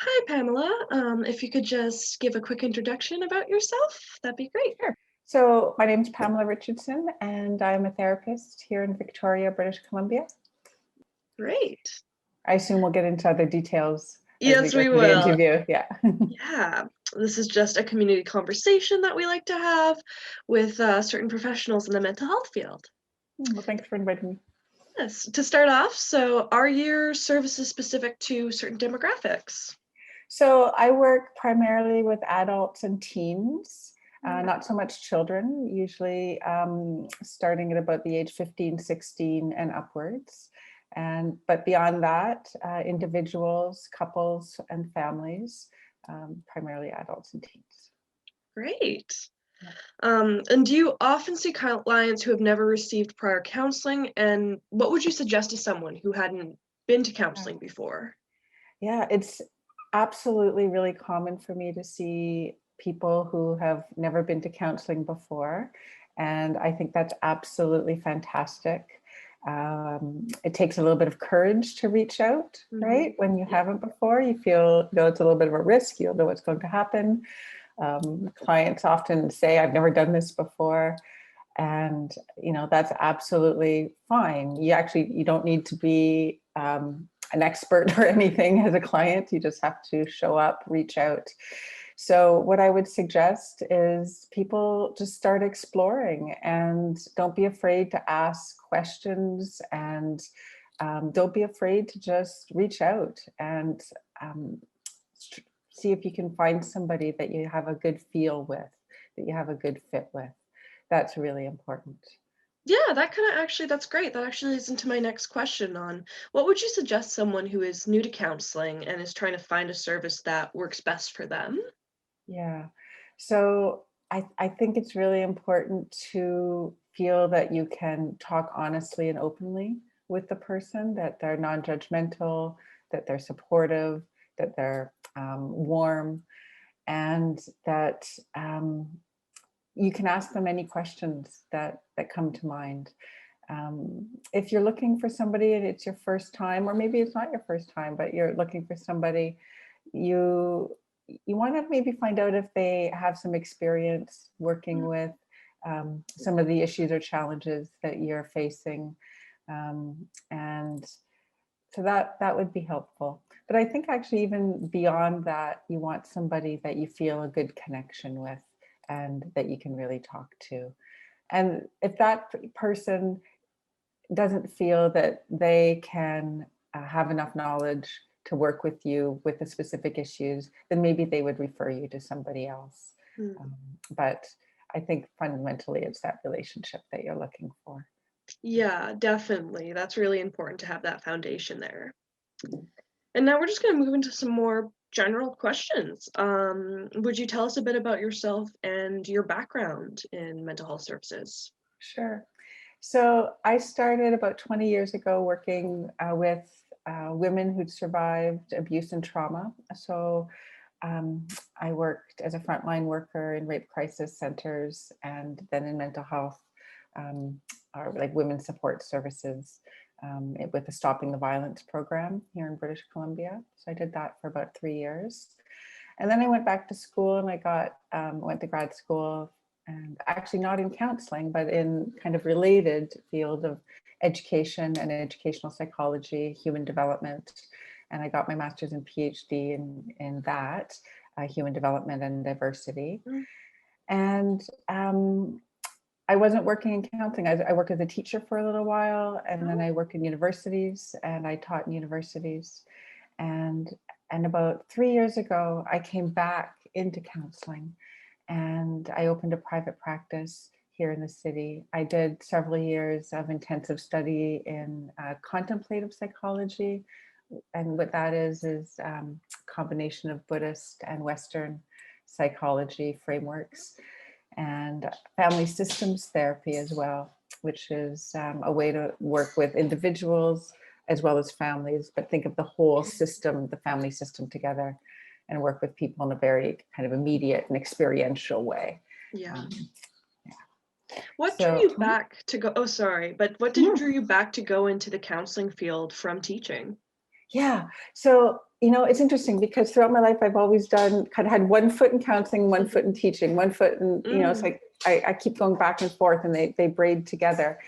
Hi, Pamela. If you could just give a quick introduction about yourself, that'd be great. Sure. So my name is Pamela Richardson, and I'm a therapist here in Victoria, British Columbia. Great. I assume we'll get into other details as we Yes, go we through the will. interview. Yeah. Yeah, this is just a community conversation that we like to have with certain professionals in the mental health field. Well, thanks for inviting me. Yes, to start off, so are your services specific to certain demographics? So I work primarily with adults and teens, Mm. not so much children, usually starting at about the age 15, 16 and upwards. But beyond that, individuals, couples and families, primarily adults and teens. Great. Yeah. And do you often see clients who have never received prior counseling? And what would you suggest to someone who hadn't been to counseling before? Yeah, it's absolutely really common for me to see people who have never been to counseling before. And I think that's absolutely fantastic. It takes a little bit of courage to reach out, Hmm. right? When you Yeah. haven't before, you feel, it's a little bit of a risk. You'll know what's going to happen. Clients often say, I've never done this before. And, that's absolutely fine. You don't need to be an expert or anything as a client. You just have to show up, reach out. So what I would suggest is people just start exploring and don't be afraid to ask questions, and don't be afraid to just reach out and um, see if you can find somebody that you have a good feel with, that you have a good fit with. That's really important. Yeah, that's great. That actually leads into my next question on what would you suggest someone who is new to counseling and is trying to find a service that works best for them? Yeah. So I think it's really important to feel that you can talk honestly and openly with the person, that they're non-judgmental, that they're supportive, that they're warm, and that you can ask them any questions that come to mind. If you're looking for somebody and it's your first time, or maybe it's not your first time, but you're looking for somebody, you you want to maybe find out if they have some experience working with some of the issues or challenges that you're facing, and so that would be helpful. But I think actually even beyond that, you want somebody that you feel a good connection with and that you can really talk to. And if that person doesn't feel that they can have enough knowledge to work with you with the specific issues, then maybe they would refer you to somebody else. Mm. Um, but I think fundamentally it's that relationship that you're looking for. Yeah, definitely. That's really important to have that foundation there. And now we're just going to move into some more general questions. Would you tell us a bit about yourself and your background in mental health services? Sure. So I started about 20 years ago working with women who'd survived abuse and trauma. So I worked as a frontline worker in rape crisis centers and then in mental health, or like women's support services, with the Stopping the Violence program here in British Columbia. So I did that for about 3 years. And then I went back to school and I went to grad school, and actually not in counseling, but in kind of related field of education and educational psychology, human development. And I got my master's and PhD in that, human development and diversity. Mm. And I wasn't working in counseling. I worked as a teacher for a little while, and then Oh. I worked in universities, and I taught in universities. And about 3 years ago, I came back into counseling, and I opened a private practice here in the city. I did several years of intensive study in contemplative psychology, and what that is a combination of Buddhist and Western psychology frameworks, and family systems therapy as well, which is a way to work with individuals as well as families, but think of the whole system, the family system together, and work with people in a very kind of immediate and experiential way. Yeah. Um, What drew so you back to go? Oh, sorry, but what yeah. drew you back to go into the counseling field from teaching? Yeah. So, it's interesting because throughout my life, I've always kind of had one foot in counseling, one foot in teaching, one foot in, it's Mm, like I keep going back and forth and they braid together.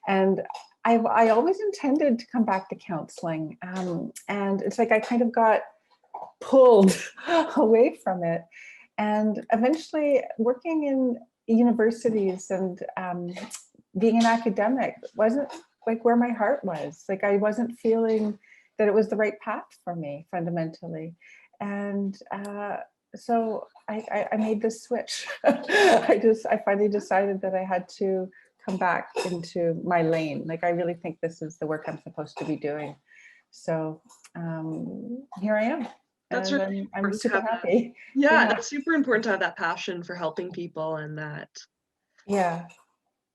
And I always intended to come back to counseling. And it's like I kind of got pulled away from it. And eventually working in universities and being an academic wasn't like where my heart was. Like I wasn't feeling that it was the right path for me fundamentally. And so I made this switch. I finally decided that I had to come back into my lane. Like I really think this is the work I'm supposed to be doing. So here I am, that's and really I'm important to super have that. happy. Yeah, Yeah, that's super important to have that passion for helping people and that yeah,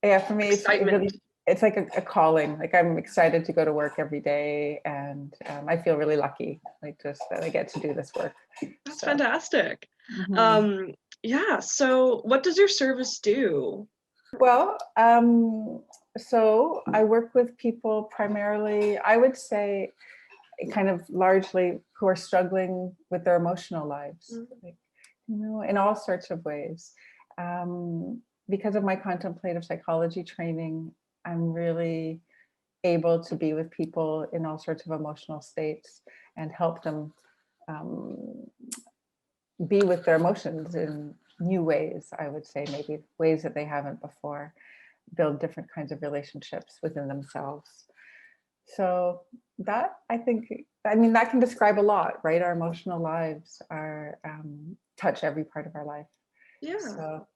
yeah. For me, excitement. it's like a calling. Like I'm excited to go to work every day, and I feel really lucky, like just that I get to do this work. That's So. fantastic. Mhm. Um, yeah, so what does your service do? Well, so I work with people primarily, I would say, kind of largely who are struggling with their emotional lives, Mm, like, in all sorts of ways. Um, because of my contemplative psychology training, I'm really able to be with people in all sorts of emotional states and help them um, be with their emotions in new ways, I would say, maybe ways that they haven't before, build different kinds of relationships within themselves. So that I think, I mean, that can describe a lot, right? Our emotional lives are touch every part of our life. yeah. So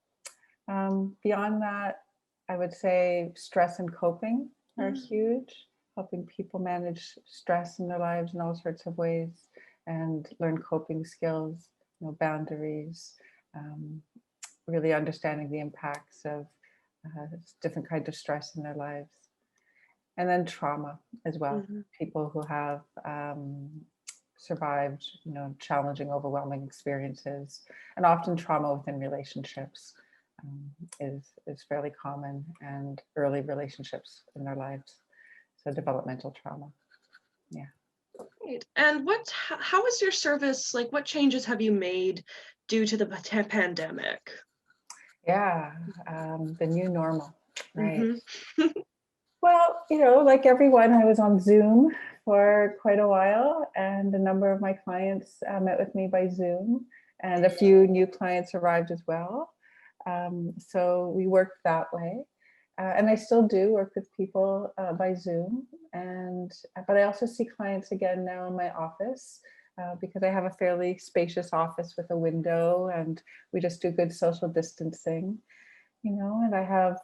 beyond that, I would say stress and coping are Mm, huge, helping people manage stress in their lives in all sorts of ways and learn coping skills, boundaries, um, really understanding the impacts of different kinds of stress in their lives. And then trauma as well. mhm. People who have survived, challenging, overwhelming experiences, and often trauma within relationships um, is fairly common, and early relationships in their lives. So developmental trauma. Yeah. Great. And how is your service, like what changes have you made due to the pandemic? Yeah. The new normal. Right. Mm-hmm. Well, like everyone, I was on Zoom for quite a while, and a number of my clients met with me by Zoom, and a few new clients arrived as well. So we worked that way. And I still do work with people by Zoom, but I also see clients again now in my office because I have a fairly spacious office with a window, and we just do good social distancing. And I have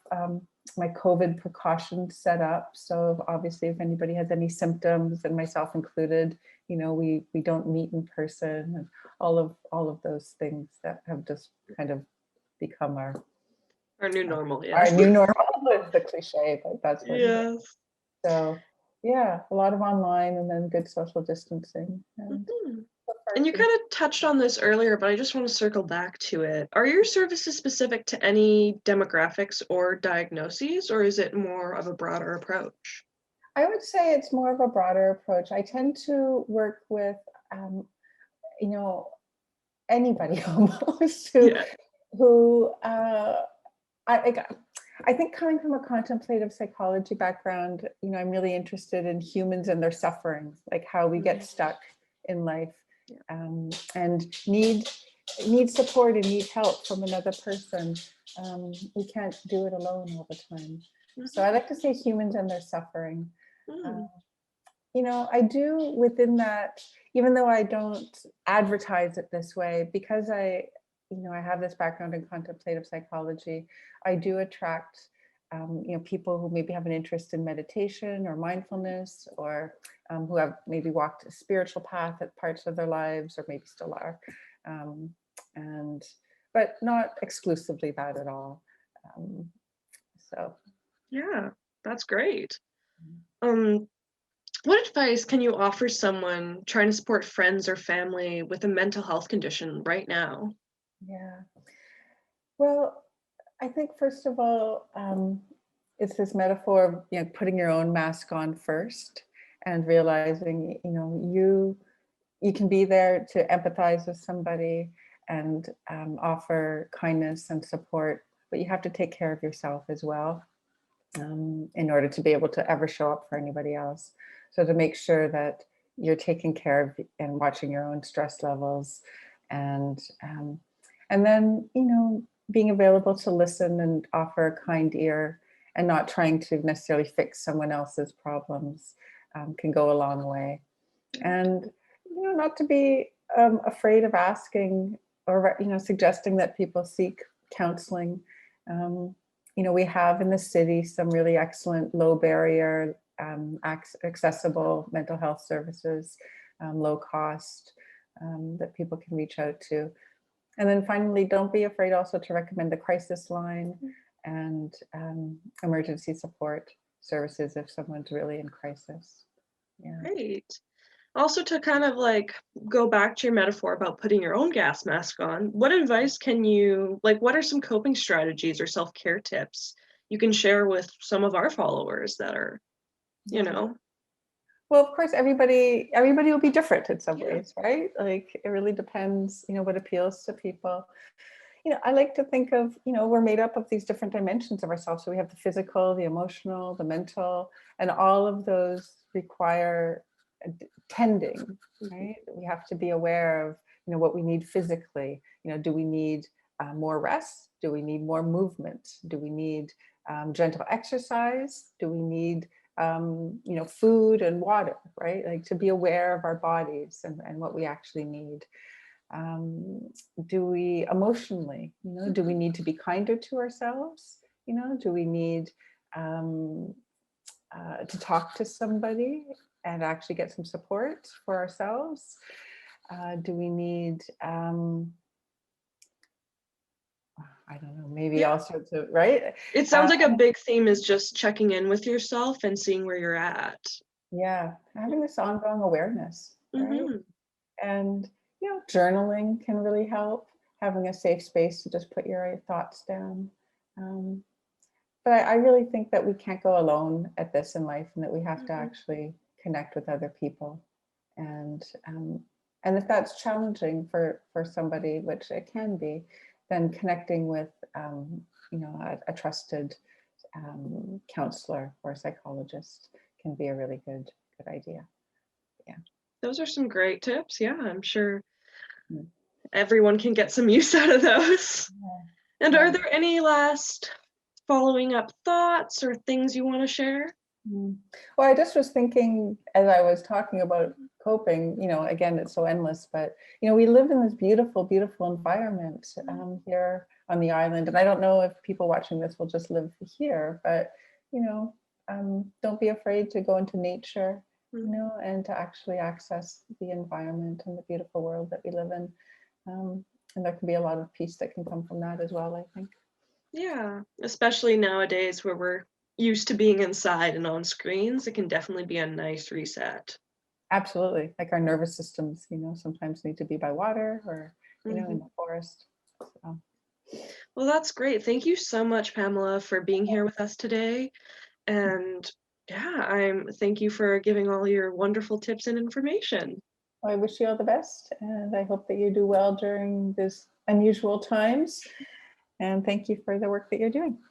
my COVID precautions set up. So obviously, if anybody has any symptoms, and myself included, we don't meet in person, and all of those things that have just kind of become Our new normal, our yes. new normal. Is the cliche, but that's what it is. Yes. So yeah, a lot of online, and then good social distancing, and Mhm. so far And you too. kind of touched on this earlier, but I just want to circle back to it. Are your services specific to any demographics or diagnoses, or is it more of a broader approach? I would say it's more of a broader approach. I tend to work with um, you know anybody almost Yeah. who I like. I think coming from a contemplative psychology background, I'm really interested in humans and their suffering, like how we get Mhm. stuck in life, Yeah. and need support and need help from another person. We can't do it alone all the time. So Mhm. I like to say humans and their suffering. Mm. Um, I do within that, even though I don't advertise it this way, because I have this background in contemplative psychology, I do attract, people who maybe have an interest in meditation or mindfulness, or who have maybe walked a spiritual path at parts of their lives, or maybe still are, um, and but not exclusively that at all. Um, so. Yeah, that's great. Um, what advice can you offer someone trying to support friends or family with a mental health condition right now? Yeah. Well, I think first of all, it's this metaphor of putting your own mask on first, and realizing, you can be there to empathize with somebody and offer kindness and support, but you have to take care of yourself as well, in order to be able to ever show up for anybody else. So to make sure that you're taking care of and watching your own stress levels, and then being available to listen and offer a kind ear, and not trying to necessarily fix someone else's problems, can go a long way. And not to be afraid of asking, or suggesting that people seek counseling. um, we have in the city some really excellent low barrier, accessible mental health services, low cost, that people can reach out to. And then finally, don't be afraid also to recommend the crisis line and emergency support services if someone's really in crisis. Yeah. Great. Also, to kind of like go back to your metaphor about putting your own gas mask on, what advice can you, like, what are some coping strategies or self-care tips you can share with some of our followers that are, you Yeah. know? Well, of course, everybody will be different in some Yeah. ways, right? Like it really depends, what appeals to people. I like to think of, we're made up of these different dimensions of ourselves. So we have the physical, the emotional, the mental, and all of those require tending, right? We have to be aware of, what we need physically. Do we need more rest? Do we need more movement? Do we need gentle exercise? Do we need food and water, right? Like to be aware of our bodies and what we actually need. Do we emotionally, do we need to be kinder to ourselves? Do we need um, to talk to somebody and actually get some support for ourselves? Do we need, I don't know, maybe Yeah. all sorts of, right? It sounds like a big theme is just checking in with yourself and seeing where you're at. Yeah, having this ongoing awareness, right? Mhm. And journaling can really help. Having a safe space to just put your thoughts down. Um, but I really think that we can't go alone at this in life, and that we have to Mhm. actually connect with other people. And if that's challenging for somebody, which it can be, then connecting with a trusted counselor or psychologist can be a really good idea. Yeah. Those are some great tips. Yeah, I'm sure Mm. everyone can get some use out of those. Yeah. And are Yeah. there any last following up thoughts or things you want to share? Mm. Well, I just was thinking as I was talking about coping, again, it's so endless, but, we live in this beautiful, beautiful environment here on the island. And I don't know if people watching this will just live here, but, don't be afraid to go into nature, Mhm. and to actually access the environment and the beautiful world that we live in. And there can be a lot of peace that can come from that as well, I think. Yeah, especially nowadays where we're used to being inside and on screens, it can definitely be a nice reset. Absolutely. Like our nervous systems, sometimes need to be by water or, in Mhm. the forest. So, Well, that's great. Thank you so much, Pamela, for being here with us today. And yeah, thank you for giving all your wonderful tips and information. well, I wish you all the best, and I hope that you do well during this unusual times. And thank you for the work that you're doing.